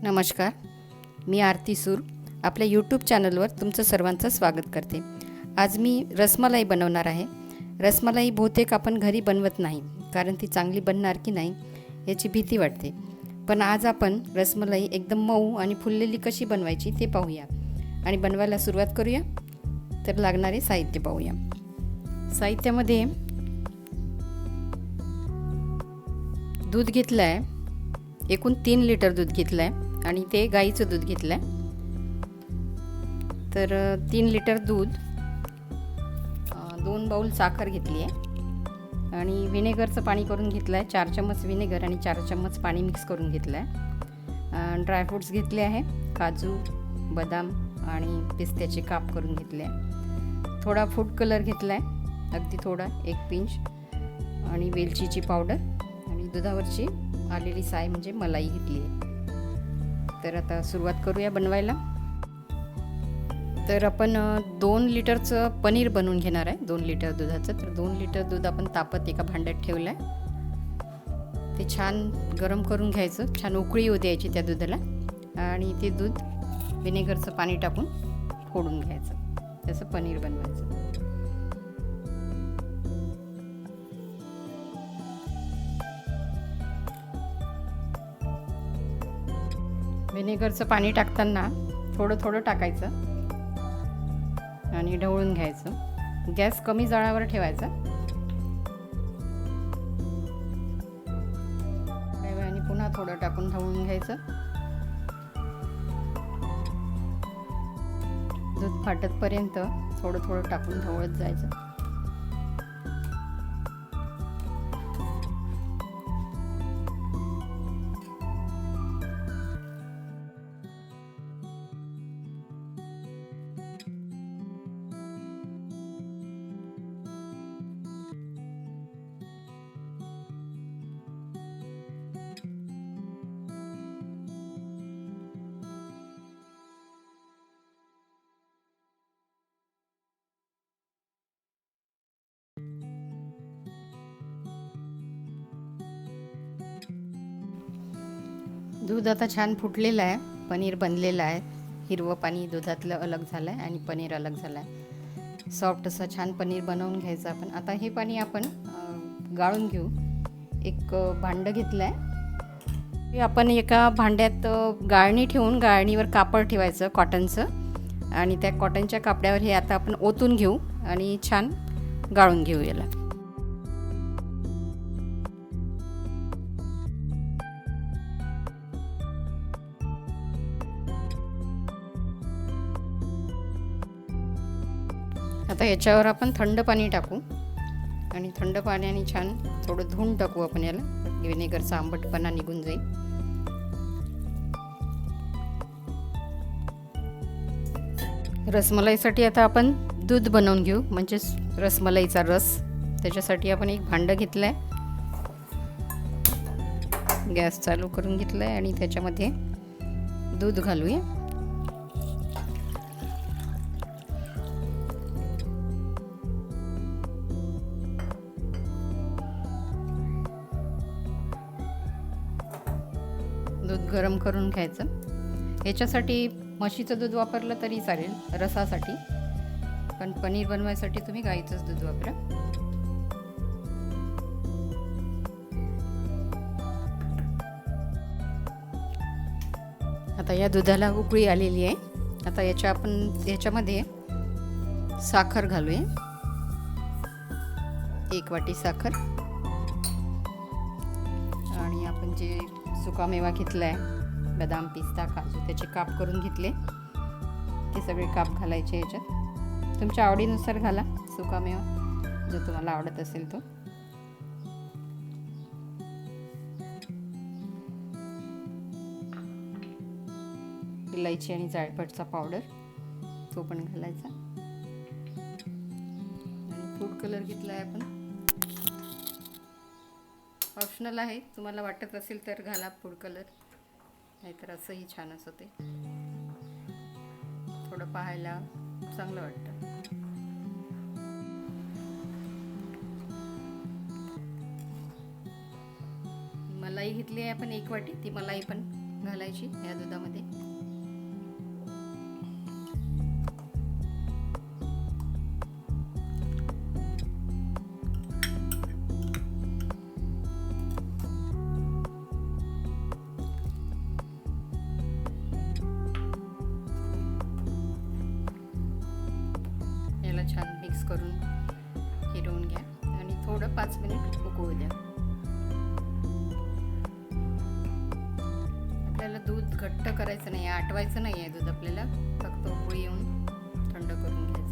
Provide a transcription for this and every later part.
नमस्कार, मी आरती सूर आपल्या यूट्यूब चॅनलवर तुमचं सर्वांचं स्वागत करते। आज मी रसमलाई बनवणार आहे। रसमलाई बहुतेक आपण घरी बनवत नाही, कारण ती चांगली बनणार की नाही याची भीती वाटते। पण आज आपण रसमलाई एकदम मऊ आणि फुललेली कशी बनवायची ते पाहूया आणि बनवायला सुरुवात करूया। तर लागणारे साहित्य पाहूया। साहित्यामध्ये दूध घेतलं आहे, एकूण 3 लिटर दूध घेतलं आहे आणि ते गाईचं दूध घेतलं आहे। तर 3 लिटर दूध, 2 बाउल साखर घेतली आहे आणि व्हिनेगरचं पाणी करून घेतलं आहे। 4 चम्मच व्हिनेगर आणि 4 चम्मच पाणी मिक्स करून घेतलं आहे। ड्रायफ्रूट्स घेतले आहे, काजू, बदाम आणि पिस्त्याचे काप करून घेतले आहे। थोडा फूड कलर घेतला आहे, अगदी थोडा, 1 पिंच, आणि वेलचीची पावडर आणि दुधावरची आलेली साय म्हणजे मलाई घेतली आहे। तर आता सुरुवात करूया बनवायला। तर आपण 2 लिटरचं पनीर बनवून घेणार आहे, 2 लिटर दुधाचं। तर 2 लिटर दूध आपण तापत एका भांड्यात ठेवलं आहे। ते छान गरम करून घ्यायचं, छान उकळी येऊ द्यायची त्या दुधाला आणि ते दूध व्हिनेगरचं पाणी टाकून फोडून घ्यायचं, त्याचं पनीर बनवायचं। व्हिनेगरचं पाणी टाकताना थोडं थोडं टाकायचं आणि ढवळून घ्यायचं। गॅस कमी जाळावर ठेवायचा आणि पुन्हा थोडं टाकून ढवळून घ्यायचं। दूध फाटतपर्यंत थोडं थोडं टाकून ढवळत जायचं। दूध आता छान फुटलेलं आहे, पनीर बनलेलं आहे। हिरवं पाणी दुधातलं अलग झालं आहे आणि पनीर अलग झालं आहे। सॉफ्ट असं छान पनीर बनवून घ्यायचं आपण। आता हे पाणी आपण गाळून घेऊ। एक भांडं घेतलं आहे, हे आपण एका भांड्यात गाळणी ठेवून गाळणीवर कापड ठेवायचं कॉटनचं, आणि त्या कॉटनच्या कापड्यावर हे आता आपण ओतून घेऊ आणि छान गाळून घेऊ याला। आता याच्यावर आपण थंड पाणी टाकू आणि थंड पाण्याने छान थोडं धुवून टाकू आपण याला, व्हिनेगरचा आंबटपणा निघून जाईल। रसमलाईसाठी आता आपण दूध बनवून घेऊ, म्हणजे रसमलाईचा रस। त्याच्यासाठी आपण एक भांडं घेतलं आहे, गॅस चालू करून घेतलं आहे आणि त्याच्यामध्ये दूध घालूया। दूध गरम करून घ्यायचं। याच्यासाठी म्हशीचं दूध वापरलं तरी चालेल रसासाठी, पण पनीर बनवायसाठी तुम्ही गाईचंच दूध वापरा। आता या दुधाला उकळी आलेली आहे। आता याच्यामध्ये साखर घालूया, 1 वाटी साखर, आणि आपण जे सुकामेवा घेतला आहे, बदाम, पिस्ता, काजू, त्याचे काप करून घेतले, ते सगळे काप घालायचे याच्यात। तुमच्या आवडीनुसार घाला सुकामेवा, जो तुम्हाला आवडत असेल तो। इलायची आणि जायफळचा पावडर तो पण घालायचा, आणि फूड कलर घेतला आहे आपण, ऑप्शनल आहे, तुम्हाला वाटत असेल तर घाला फूड कलर, नाहीतर असंही छानच होते, थोडं पाहायला चांगलं वाटतं। मलाई घेतली आहे आपण 1 वाटी, ती मलाई पण घालायची या दुधामध्ये. याला छान मिक्स करून फिरवून घ्या आणि थोडं 5 मिनिट उकळू द्या. आपल्याला दूध घट्ट करायचं नाही, आटवायचं नाही आहे दूध. आपल्याला फक्त उकळी येऊन थंड करून घ्यायचं.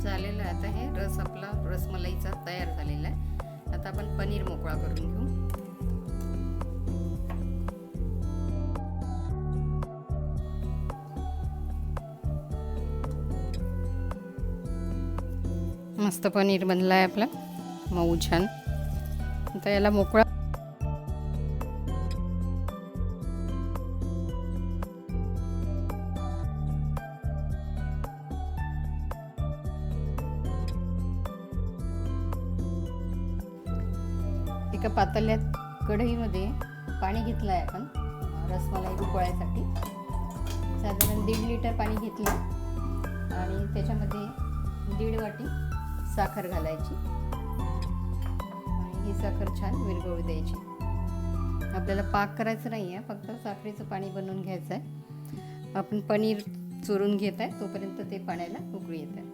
झालेलं आहे. आता हे रस आपला रसमलाईचा तयार झालेला आहे. आता आपण पनीर मोकळा करून घेऊ. मस्त पनीर बनला आहे आपला, मऊ छान. आता याला मोकळा एका पातेल्यात कढईमध्ये पाणी घेतलं आहे आपण रसमलाई उकळायसाठी. साधारण 1.5 लिटर पाणी घेतलं आणि त्याच्यामध्ये 1.5 वाटी साखर घालायची आणि ही साखर छान विरघळू द्यायची. आपल्याला पाक करायचं नाही आहे, फक्त साखरेचं पाणी बनवून घ्यायचं आहे. आपण पनीर चुरून घेत आहे तोपर्यंत ते पाण्याला उकळी येत आहे.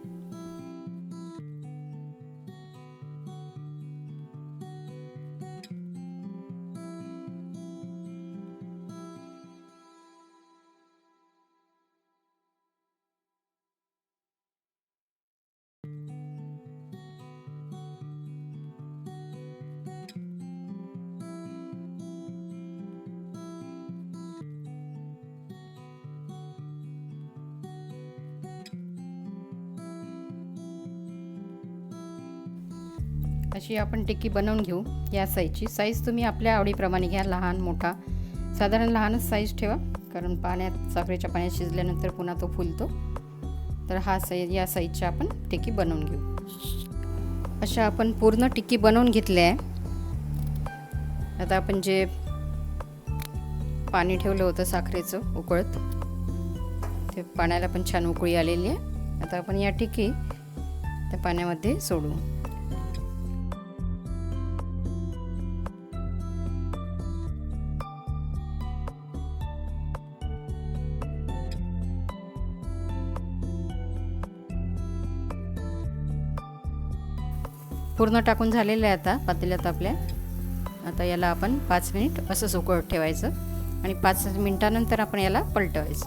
अशी आपण टिक्की बनवून घेऊ. या साईजची. साईज तुम्ही आपल्या आवडीप्रमाणे घ्या, लहान मोठा. साधारण लहानच साईज ठेवा, कारण पाण्यात साखरेच्या पाण्यात शिजल्यानंतर पुन्हा तो फुलतो. तर हा साईज, या साईजची आपण टिक्की बनवून घेऊ. अशा आपण पूर्ण टिक्की बनवून घेतली आहे. आता आपण जे पाणी ठेवलं होतं साखरेचं उकळत, ते पाण्याला पण छान उकळी आलेली आहे. आता आपण या टिक्की त्या पाण्यामध्ये सोडू. पूर्ण टाकून झालेलं आहे आता पातेल्यात आपल्या. आता याला आपण 5 मिनिट असंच उकळत ठेवायचं आणि 5 मिनिटानंतर आपण याला पलटवायचं.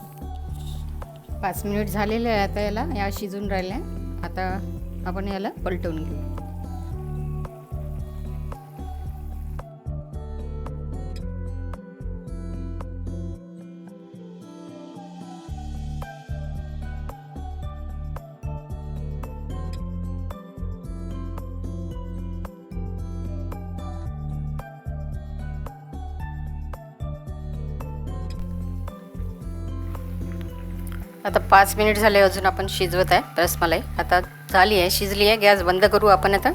5 मिनिट झालेले आहे आता. या शिजून राहिल्या. आता आपण याला पलटवून घेऊ. आता 5 मिनिट झाले, अजून आपण शिजवत आहे रसमलाई. आता झाली आहे, शिजली आहे. गॅस बंद करू आपण आता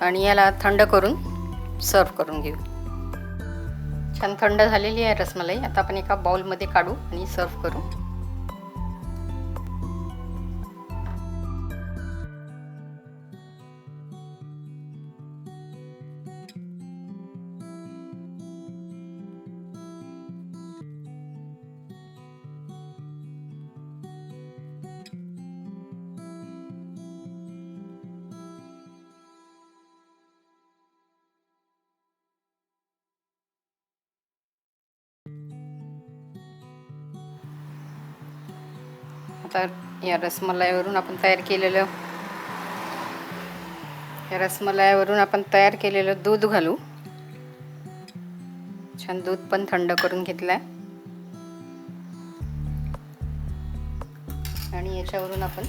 आणि याला थंड करून सर्व करून घेऊ. छान थंड झालेली आहे रसमलाई. आता आपण एका बाउलमध्ये काढू आणि सर्व करू. आता या रसमलाईवरून आपण तयार केलेलं दूध घालू. छान दूध पण थंड करून घेतलंय आणि याच्यावरून आपण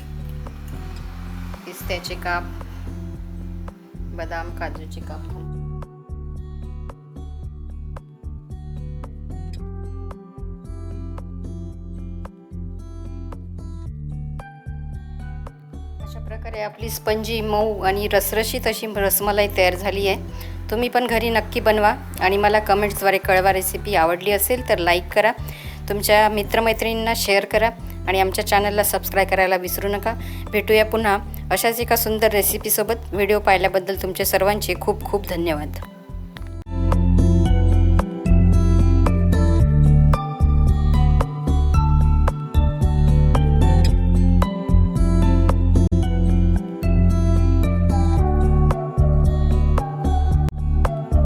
पिस्त्याचे काप, बदाम, काजूचे काप. प्रकारे आपली स्पंजी मऊ आणि रसरशीत अशी रसमलाई तयार झाली आहे. तुम्ही पण घरी नक्की बनवा आणि मला कमेंट्सद्वारे कळवा. रेसिपी आवडली असेल तर लाईक करा, तुमच्या मित्रमैत्रिणींना शेअर करा आणि आमच्या चॅनलला सबस्क्राईब करायला विसरू नका. भेटूया पुन्हा अशाच एका सुंदर रेसिपीसोबत. व्हिडिओ पाहिल्याबद्दल तुमचे सर्वांचे खूप खूप धन्यवाद.